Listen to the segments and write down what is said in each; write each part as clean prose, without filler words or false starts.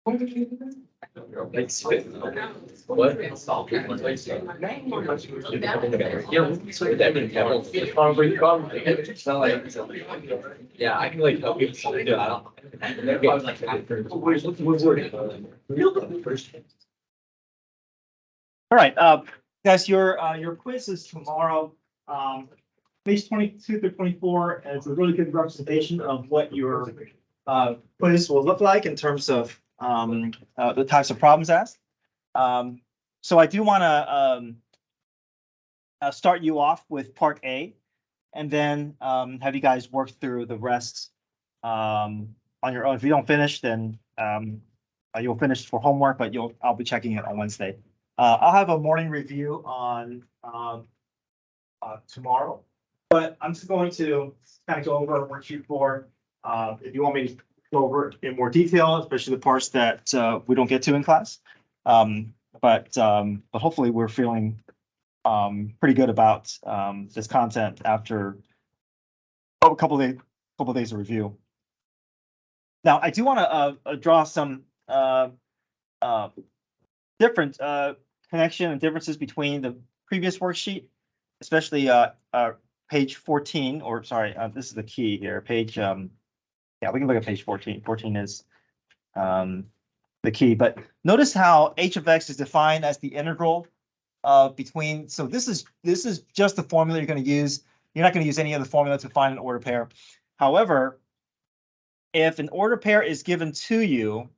What? Yeah, I can like help you. I don't. All right, guys, your quiz is tomorrow. Page 22 through 24 is a really good representation of what your quiz will look like in terms of the types of problems asked. So I do want to start you off with part A, and then have you guys work through the rest on your own. If you don't finish, then you'll finish for homework, but I'll be checking it on Wednesday. I'll have a morning review on tomorrow, but I'm just going to kind of go over worksheet 4. If you want me to go over it in more detail, especially the parts that we don't get to in class. But hopefully we're feeling pretty good about this content after a couple of days of review. Now, I do want to draw some different connection and differences between the previous worksheet, especially page 14, or sorry, this is the key here, page, yeah, we can look at page 14. 14 is the key, but notice how h of x is defined as the integral between, so this is just the formula you're going to use. You're not going to use any other formula to find an ordered pair. However, if an ordered pair is given to you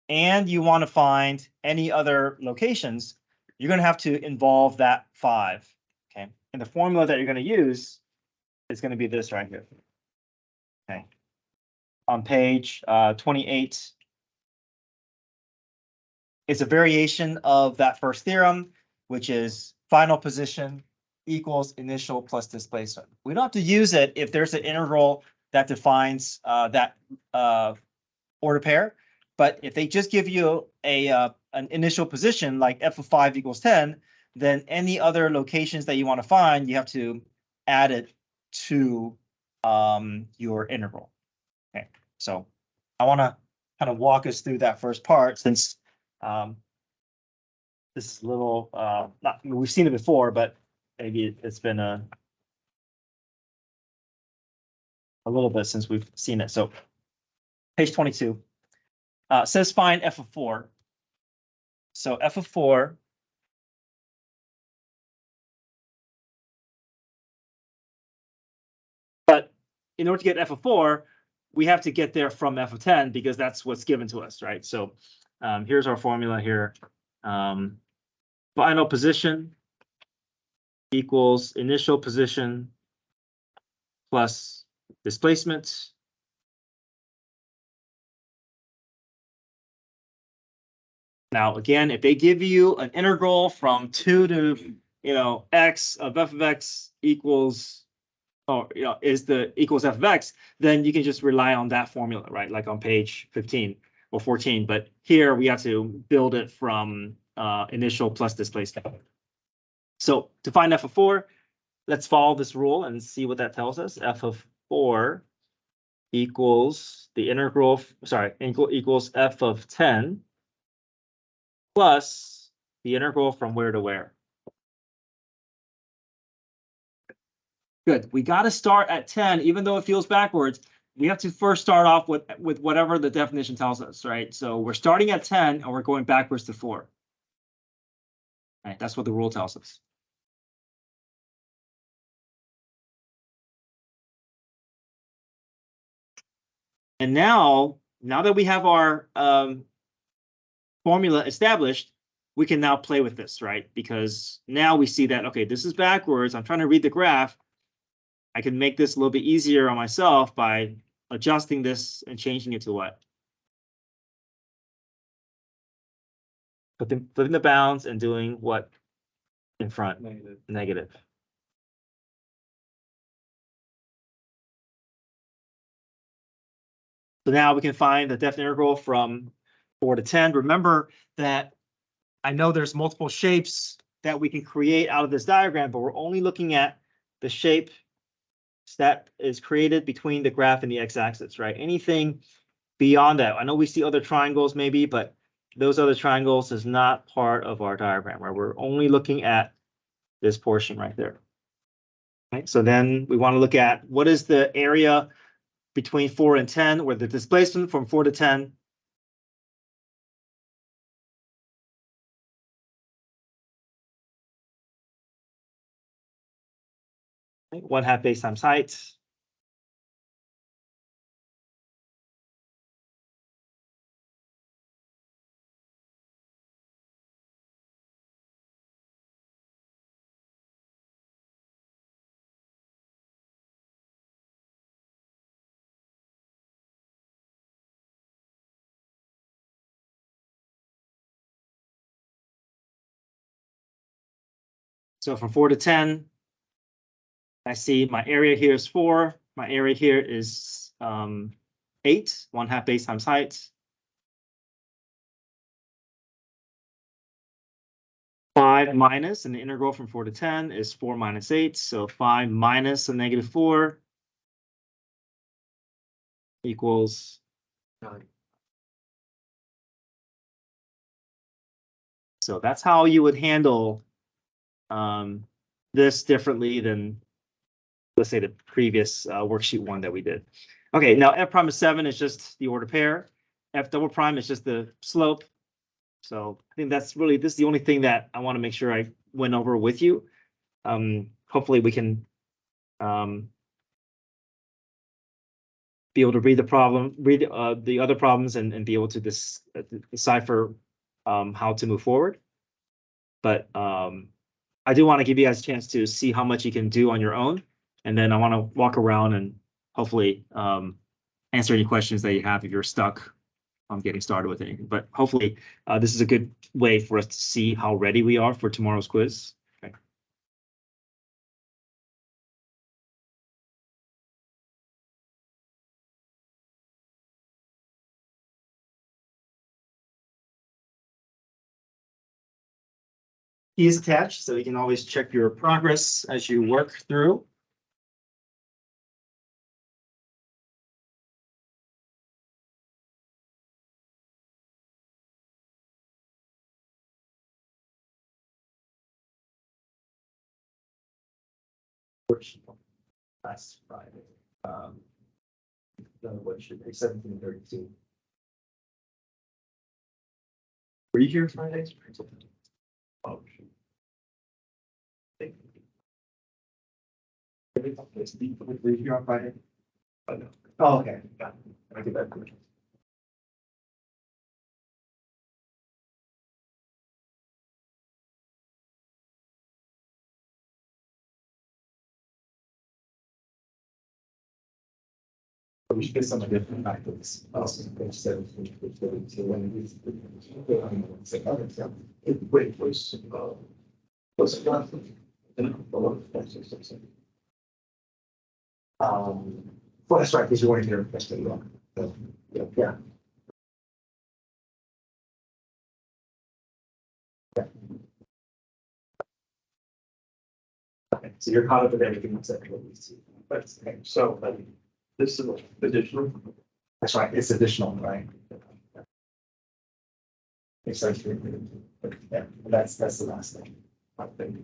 and you want to find any other locations, you're going to have to involve that 5. Okay, and the formula that you're going to use is going to be this right here. Okay, on page 28, it's a variation of that first theorem, which is final position equals initial plus displacement. We don't have to use it if there's an integral that defines that ordered pair. But if they just give you an initial position like f of 5 equals 10, then any other locations that you want to find, you have to add it to your integral. Okay, so I want to kind of walk us through that first part, since this is a little not, we've seen it before, but maybe it's been a little bit since we've seen it. So page 22. Says find f of 4. So f of 4 but in order to get f of 4, we have to get there from f of 10 because that's what's given to us, right? So here's our formula here. Final position equals initial position plus displacement. Now, again, if they give you an integral from 2 to, x of f of x equals, or, equals f of x, then you can just rely on that formula, right? Like on page 15 or 14. But here we have to build it from initial plus displacement. So to find f of 4, let's follow this rule and see what that tells us. F of 4 equals the integral, equals f of 10 plus the integral from where to where. Good. We got to start at 10, even though it feels backwards. We have to first start off with whatever the definition tells us, right? So we're starting at 10 and we're going backwards to 4. Right, that's what the rule tells us. And now that we have our formula established, we can now play with this, right? Because now we see that, okay, this is backwards. I'm trying to read the graph. I can make this a little bit easier on myself by adjusting this and changing it to what? Flipping the bounds and doing what in front? Negative. So now we can find the definite integral from 4 to 10. Remember that I know there's multiple shapes that we can create out of this diagram, but we're only looking at the shape that is created between the graph and the x-axis, right? Anything beyond that. I know we see other triangles maybe, but those other triangles is not part of our diagram, right? We're only looking at this portion right there. Okay, so then we want to look at what is the area between 4 and 10, where the displacement from 4 to 10 1/2 base times height. So from 4 to 10, I see my area here is 4. My area here is 8, 1/2 base times height. 5 minus, and the integral from 4 to 10 is 4 minus 8. So 5 minus a -4 equals 9. So that's how you would handle this differently than, let's say, the previous worksheet 1 that we did. Okay, now f prime of 7 is just the order pair. F double prime is just the slope. So I think that's really, this is the only thing that I want to make sure I went over with you. Hopefully we can be able to read the problem, read the other problems, and be able to decipher how to move forward. But I do want to give you guys a chance to see how much you can do on your own. And then I want to walk around and hopefully answer any questions that you have if you're stuck on getting started with anything. But hopefully this is a good way for us to see how ready we are for tomorrow's quiz. Okay. Key is attached, so you can always check your progress as you work through. Last Friday. What should be 17:32. Were you here Friday? Oh, shoot. Were you here on Friday? Oh, no. Oh, okay. Got it. I get that. We should get some of different factors. Also, page 17, page 32, when it is. Wait, was it done? Well, that's right, because you weren't here. That's the wrong. Yeah. Yeah. Okay, so you're caught up with everything except what we see. But, okay, so this is additional. That's right, it's additional, right? It's like, yeah, that's the last thing. I think.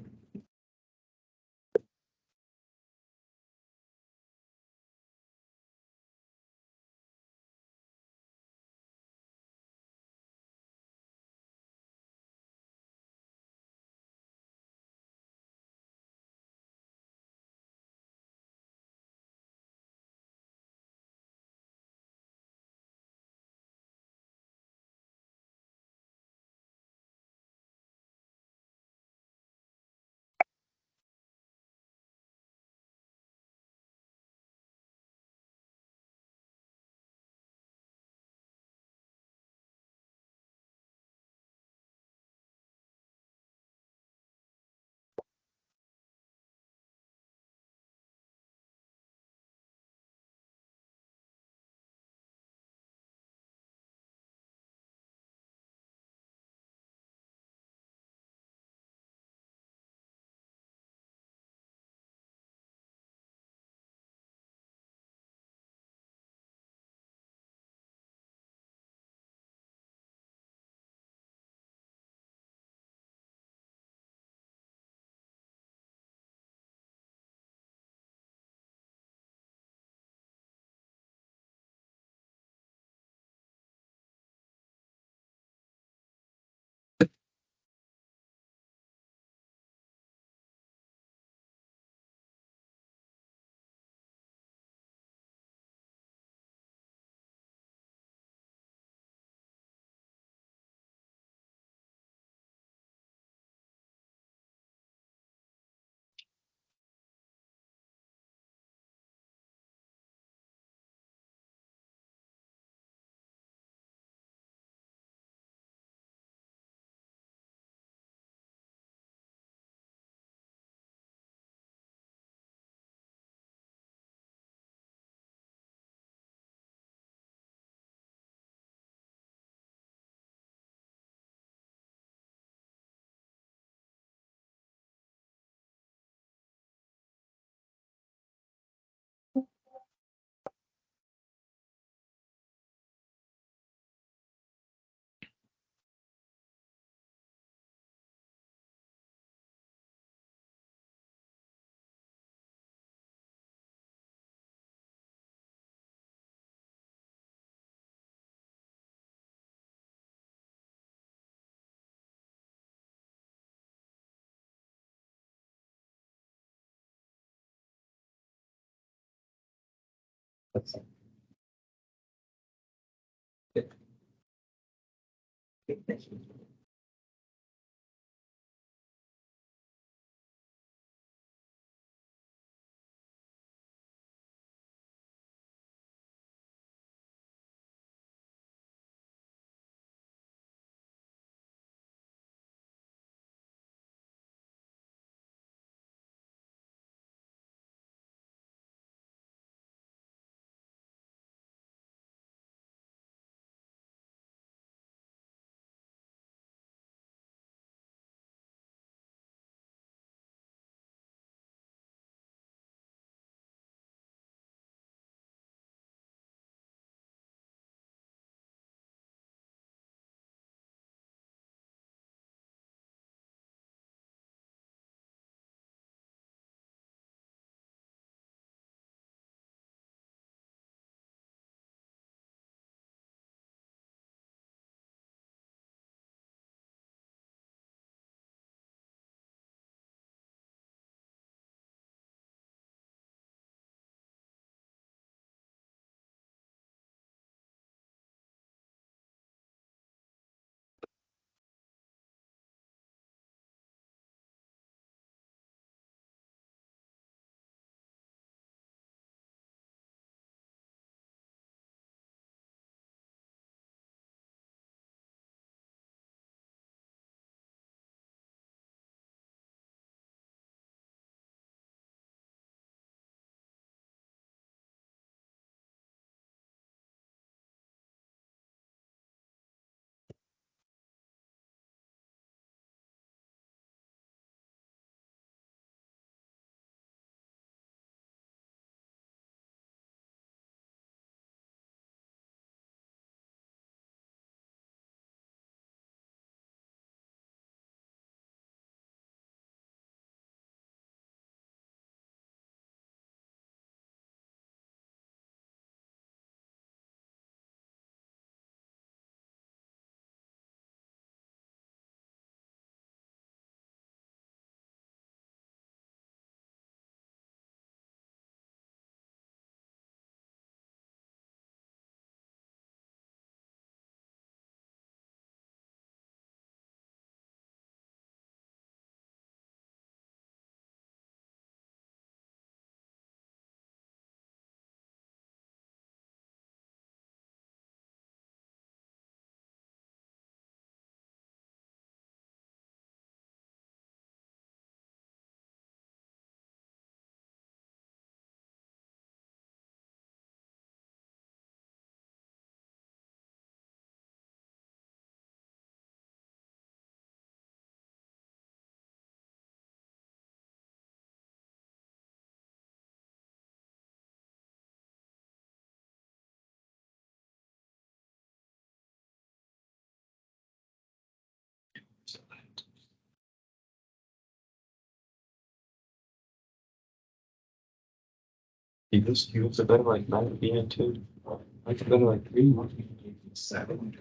These cubes are better like 19 and 2. Like better like 3. 7.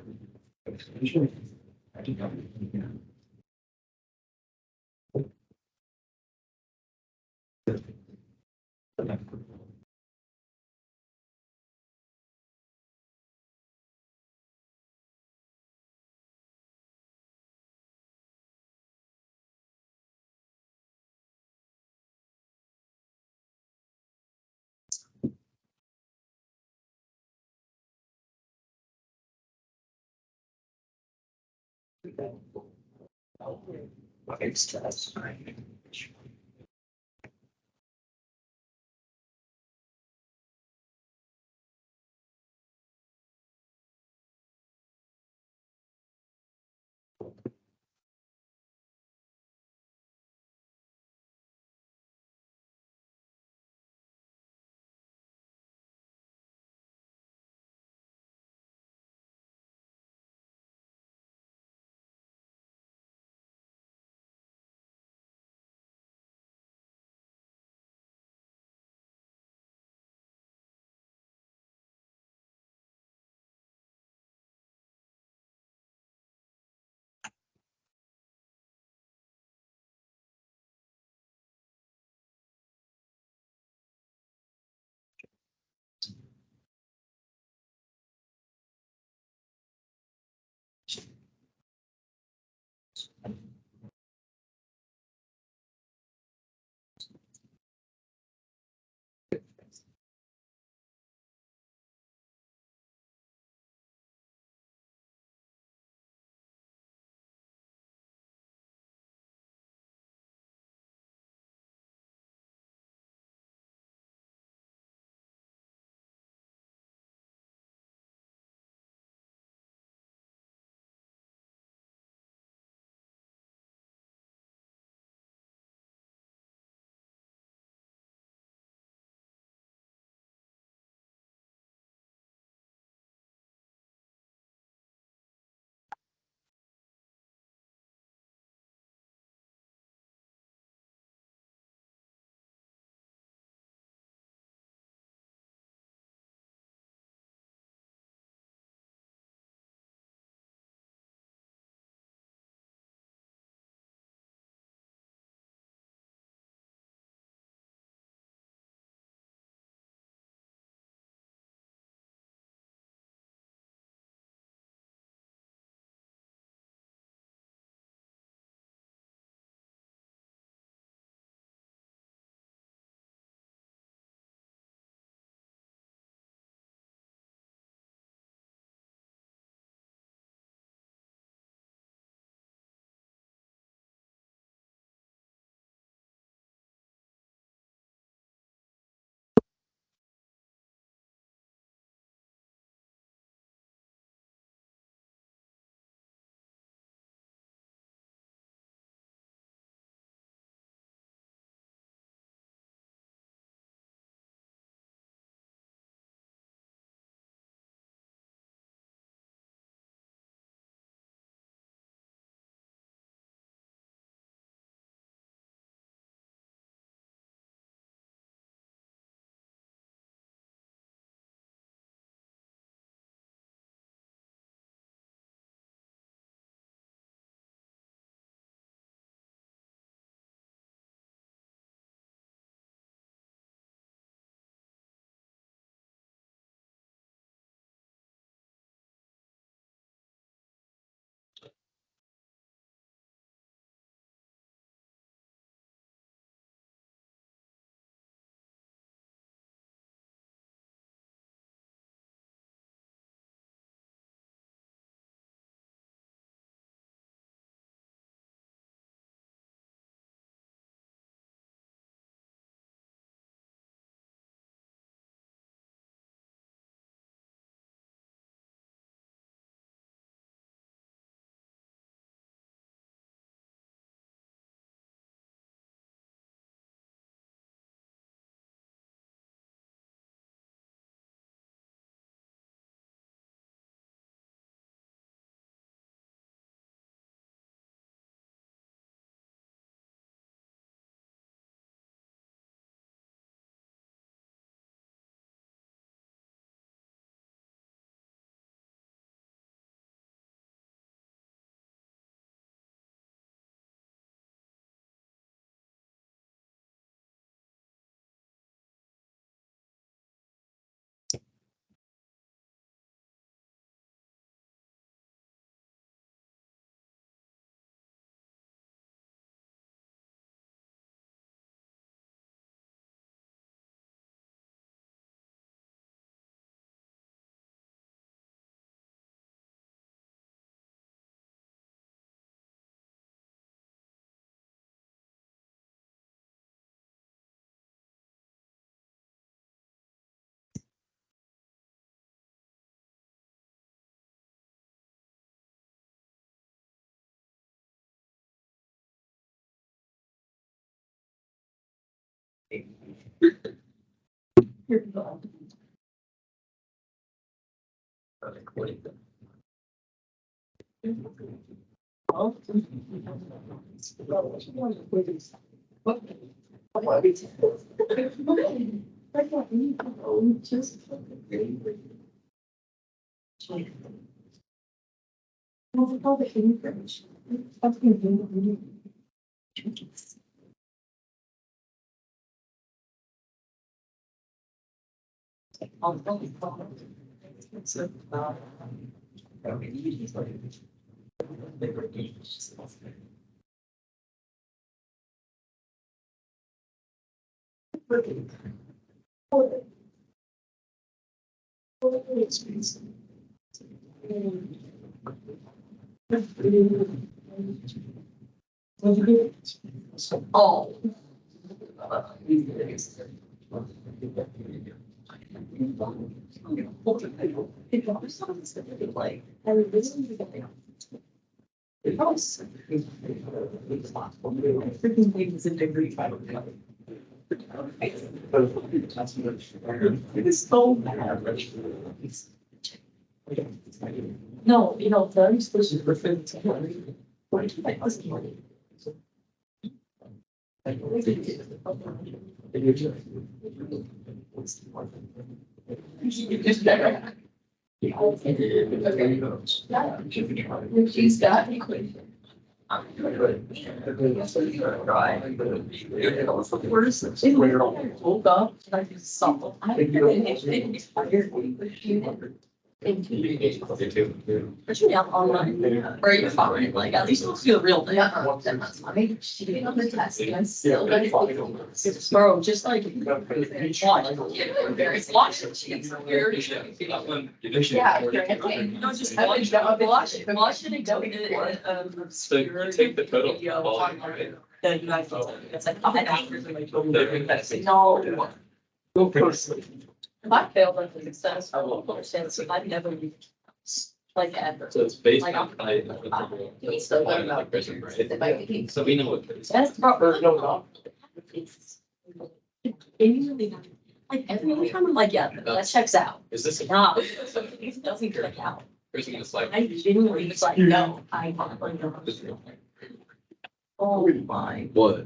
Oh. Like, freaking things in degree. It is so bad. No, you know, I'm supposed to refer to. She's got me. Woke up, I just saw. But you down online, or you're fine, like at least you'll feel real. That's funny. She did on the test, and I still. Bro, just like. Watch it. She gets weird. Yeah. No, just watch it and go get it. So you take the total. Then you guys, it's like 5 hours. No. Go first. If I failed like the success, I will understand, so I've never like ever. So it's based Like, on. He's so good about Prison, right? it might be. So we know what. it is. That's proper. It's. Immediately, like every time I'm like, yeah, that checks out. Is this a No, it doesn't check out. person that's like? I genuinely was like, no, I want like, oh my. What?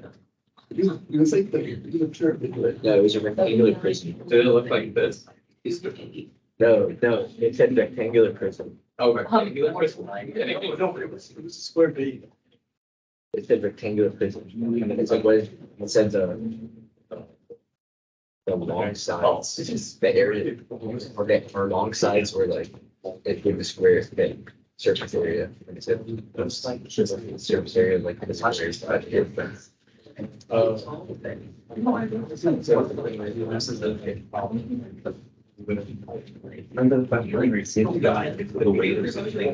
You think that you sure did it. No, it was a rectangular prism. Did it look like this? No, it said rectangular prism. Oh, rectangular person. No, it was a square bead. It said rectangular prism. And it's like, it said the long sides, the area, or long sides were like, it gave the square, the surface area. And it said, surface area, like the square side here. Remember the fact that we received the guy, the weight or something.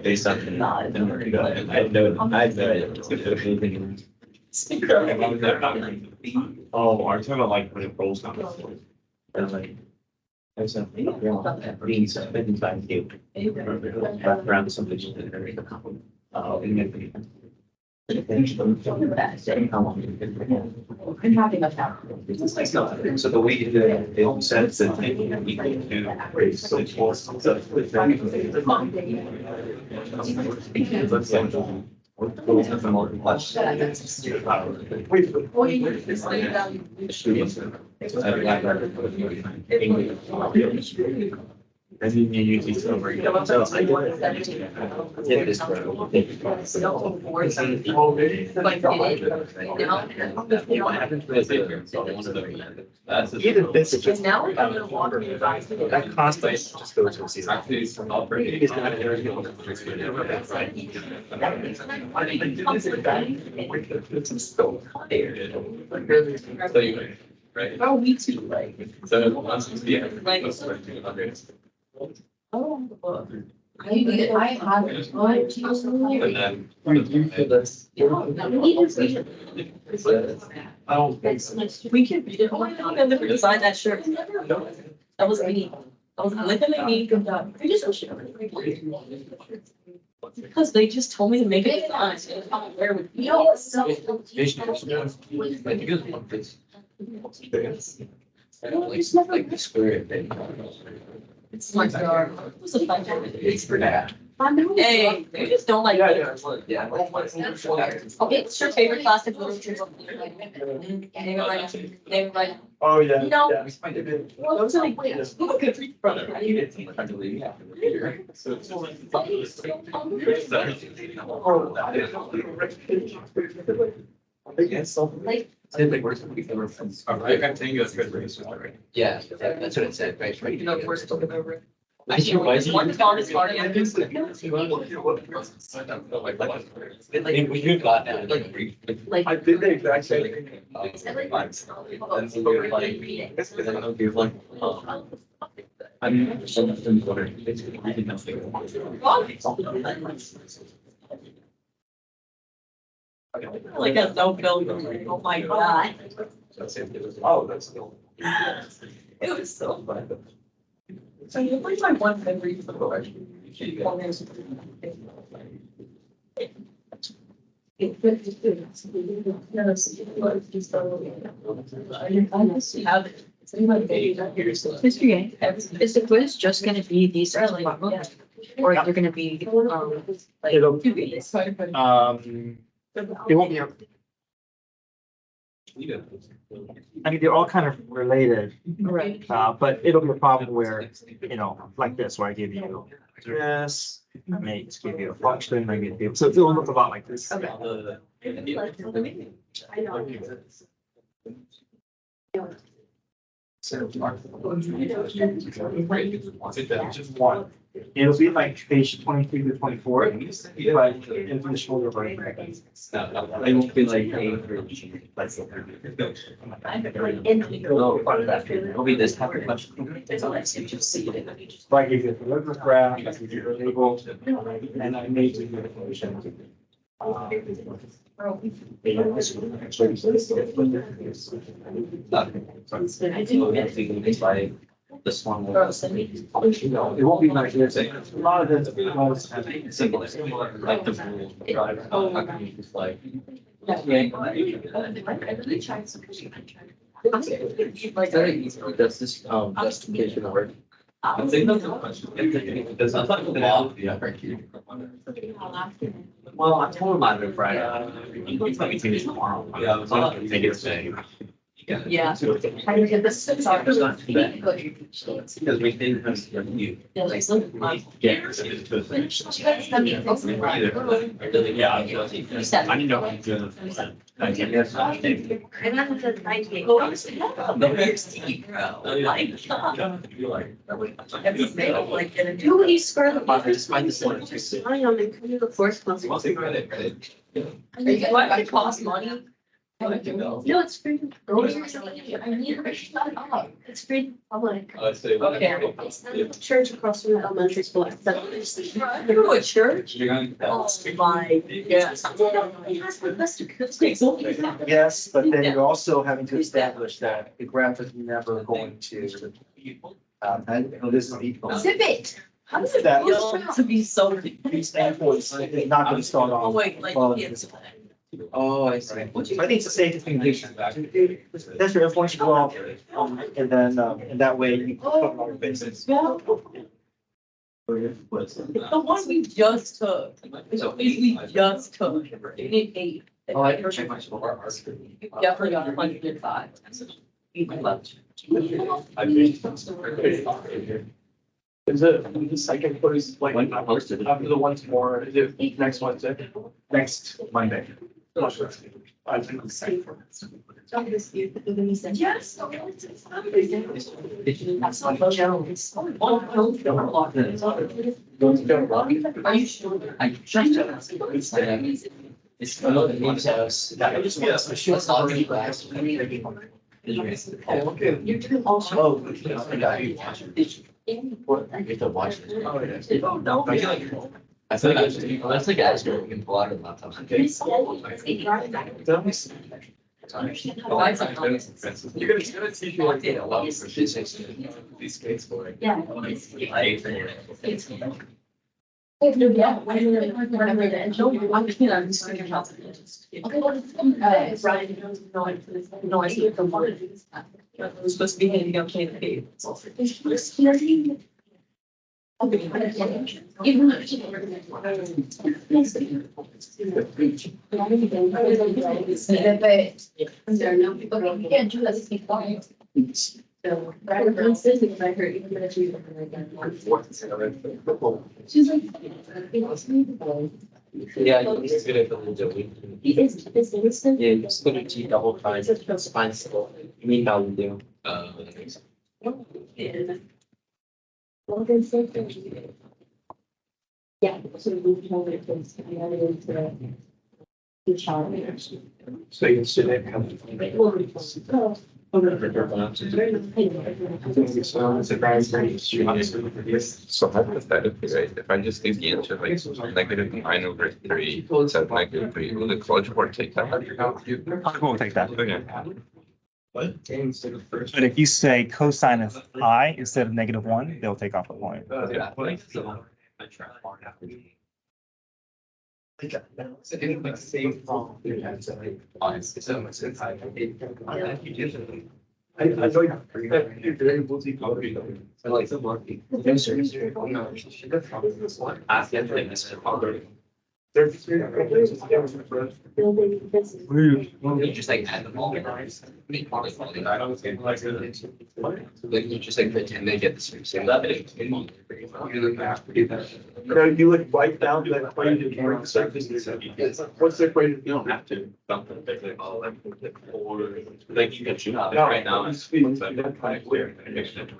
Based on. I know, Oh, are you talking about like when it rolls down the floor? And like. There's a. Being spending time here. Around something. I'm having a town. So the way you do it, it sets it equal to raise. So it's more. Let's say. And then you use these over. So I did this row. What happened to this? That's. Even this is just. Now I'm gonna walk in your eyes. That cost us just goes to season. Actually, it's operating. It's not very So you, right? Oh, me too, like. So once you see it, Like- it's like 200. Oh. I have. And then. We can read it. Oh my God, I never designed that shirt. That was me. That was literally me. I just wish it. Because they just told me to make it design. Where would be? Like the square thing. It's like, what's the fun? It's for that. Hey, they just don't like. Yeah. Okay, what's your favorite classic literature book? Name it right now. Name it right now. Oh, yeah. No. Yeah. Those are like, who could read from it? So it's Like, rectangular prism. Yeah, that's what it said, right? you know, of course, it's over. I should, why is he? One on his party. Like, we do got that, Like. I did the exact same thing. And so we're like, because I know you're like, I'm something wondering, it's really nothing. Like a no build. Oh my god. Oh, that's still. It was so fun. So you play my one memory for the History, is the quiz just gonna be these departments? Or they're gonna be, like, It'll- two days? It won't be, I mean, they're all kind of related, Right. but it'll be a problem where, you know, like this, where I give you this, I may just give you a function, I give you, so it'll look a lot like this. Just one. It'll be like page 23 to 24, but in the shoulder right. I won't be like, hey, for no, part of that, it'll be this type of question. So I give you the liver graph, I give you the label, and I made you the information. It's like this one. It won't be like this. A lot of this was Similar, like the rule drive. How can you just like? Does this, justification work? I think that's the question. Because I thought the law, the FRQ. Well, I told him I'd be Friday. He's let me take it tomorrow. Yeah, I was gonna take it today. Yeah. Because we didn't have you. Yeah. Yeah. I didn't know. I guess. And then the 98. Like, Who would you score the? I just find this one. I know, they come to the fourth class. What it costs money? No, it's free. I mean, it's free public. Okay. It's the church across from the elementary school. You go to church? Oh my, yes. Yes, but then you're also having to establish that the graph is never going to, and this is equal. Zip it. How does it That- feel to be so? These endpoints is not going to start Oh, off. wait, like, well, it's. Oh, I see. I think it's the safest thing to do. That's your influence well, and then, and that way you cover all your bases. The one we just took, we just took, it need 8. Oh, I never checked my score. You definitely got 105. Is it the second place, like, When I posted it. after the one tomorrow, is it next Wednesday? Next Monday. I think. Yes. Are you sure? I just. It's one of the names house. Yes, I should have already last. Oh, okay. You're doing all. Oh, I got you. You have to watch this. Oh, yeah. Oh, no. I feel like that's like asking we can pull out a laptop. You're gonna teach me like a lot for physics. These skates for it. Yeah. It was supposed to be handing out candy. She's like. Yeah, he's good at the week. He is, instant. Yeah, just go to T double find, find school. You mean how we do? Well, then something. Yeah, so we told it was, I added into the child. So you can sit there. So hypothetically, right, if I just leave the answer like -9/3 instead of -3, will the college board take that? College will take that. Okay. But if you say cosine of pi instead of -1, they'll take off the point. I don't have. Very multi. I like the marketing. Ask them, like, this is probably. Building this. You just like add them all. Make one of them. Like you just like pretend they get the same level. No, you would write down the equation during the surface. What's the equation? You don't have to. Or. Like you can shoot out No, right now. it's speed. That's kind of clear.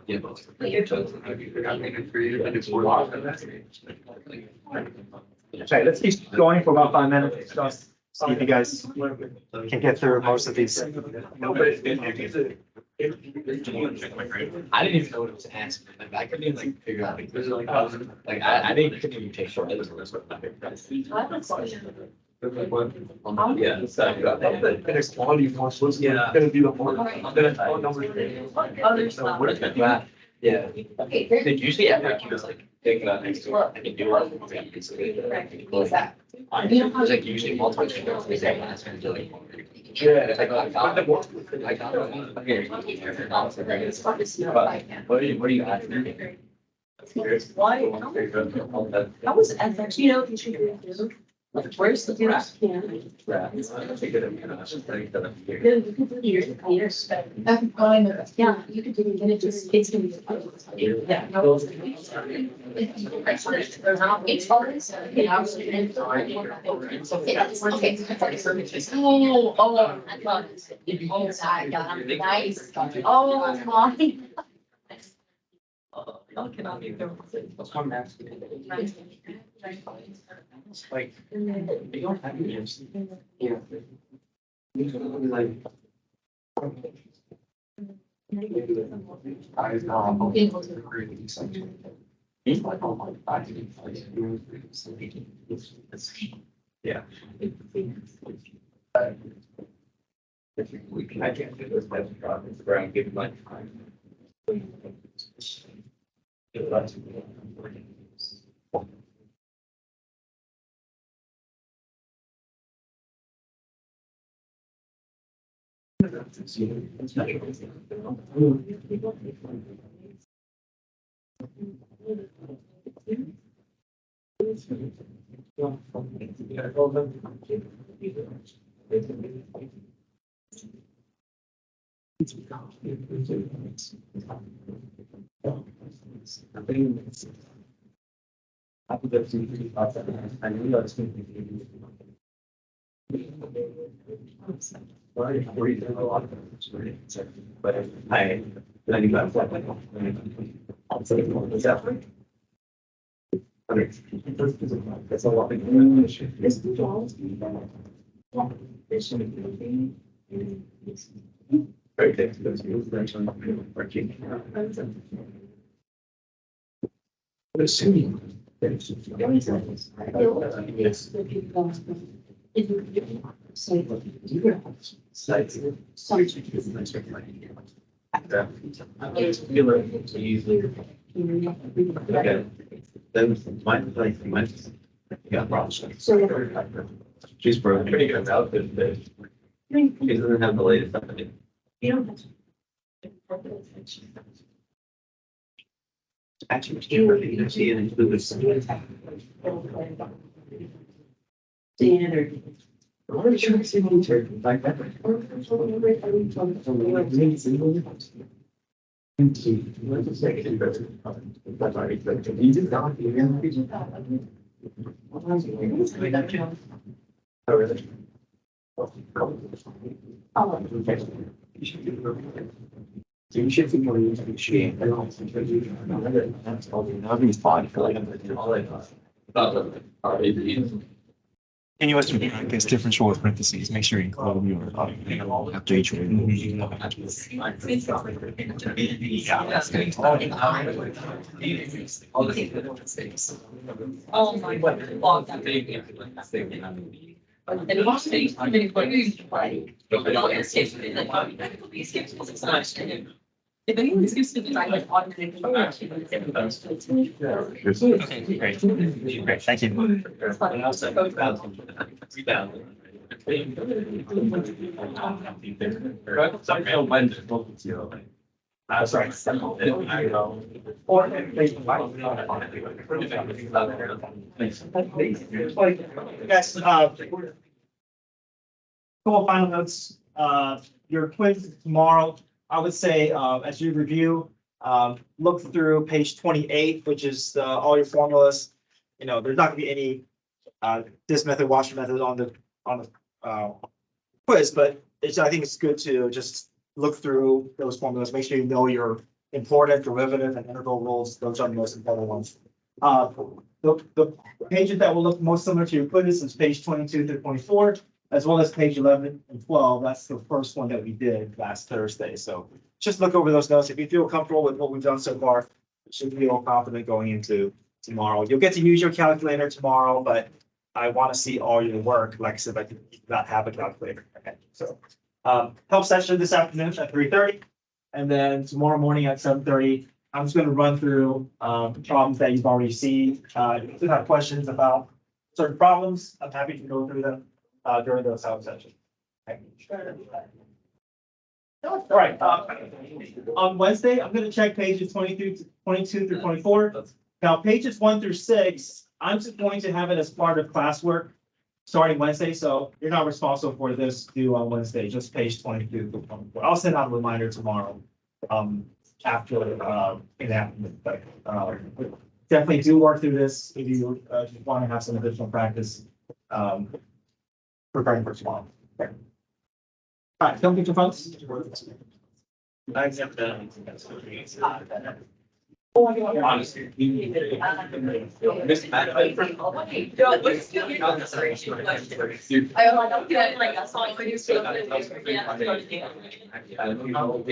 Yeah. Okay, let's keep going for about 5 minutes. Just see if you guys can get through most of these. No, but if it's a. I didn't even know what it was asking. Like I couldn't even like figure out like, I didn't couldn't even take short. Yeah. Next quality was Yeah. gonna be the one. I'm gonna phone number. Other stuff. What is that? Yeah. Did you see FRQ was like big next to it? I can do it. What's that? There's like usually multiple things they say last time to like. Yeah. Like I got it. I got it. Okay. What are you asking? Why? How was FX, you should do. Where's the first can? No, you could do yours. Yeah, you could do it, and it just, it's gonna be. Yeah. No. It's always, you know, oh, I love it. Oh, I got it. Nice. Oh, my. Y'all cannot be there. Like. They don't have years. Yeah. Like. Yeah. I can't do this. That's problems where I'm giving my time. I knew I was going to be. Well, I read a lot of it, but I knew that was like. Is that right? That's a lot. Very good. Those rules are actually working. But assuming. Then mine. Yeah, problems. She's pretty good outfit, but she doesn't have the latest update. You don't have to. Actually, she really see it include this. Standard. Like that. Oh, really? Oh. So you should be more used to shame. That'd be fine. Continuous practice, different short with parentheses, make sure you include your, after each word. Oh my God. Long time. And watch these, how many plays, right? If anyone skips the design, like automatically. Okay, great, thank you. Sorry. Yes, couple final notes, your quiz tomorrow, I would say, as you review, look through page 28, which is, all your formulas. You know, there's not gonna be any, this method, Washer method on the, quiz, but I think it's good to just look through those formulas, make sure you know your important derivative and integral rules, those are the most important ones. The pages that will look most similar to your quiz is page 22 through 24, as well as page 11 and 12. That's the first one that we did last Thursday. So just look over those notes. If you feel comfortable with what we've done so far, you should feel confident going into tomorrow. You'll get to use your calculator tomorrow, but I want to see all your work. Like I said, I do not have a calculator. Okay, so help session this afternoon at 3:30, and then tomorrow morning at 7:30. I'm just going to run through problems that you've already seen. If you have questions about certain problems, I'm happy to go through them during those help sessions. Okay. All right. On Wednesday, I'm going to check pages 22 through 24. Now, pages 1 through 6, I'm just going to have it as part of classwork starting Wednesday. So you're not responsible for this due on Wednesday, just page 22 through 24. I'll send out a reminder tomorrow after in the afternoon. But definitely do work through this if you want to have some additional practice preparing for tomorrow. Okay. All right, don't get your phones. Honestly. No,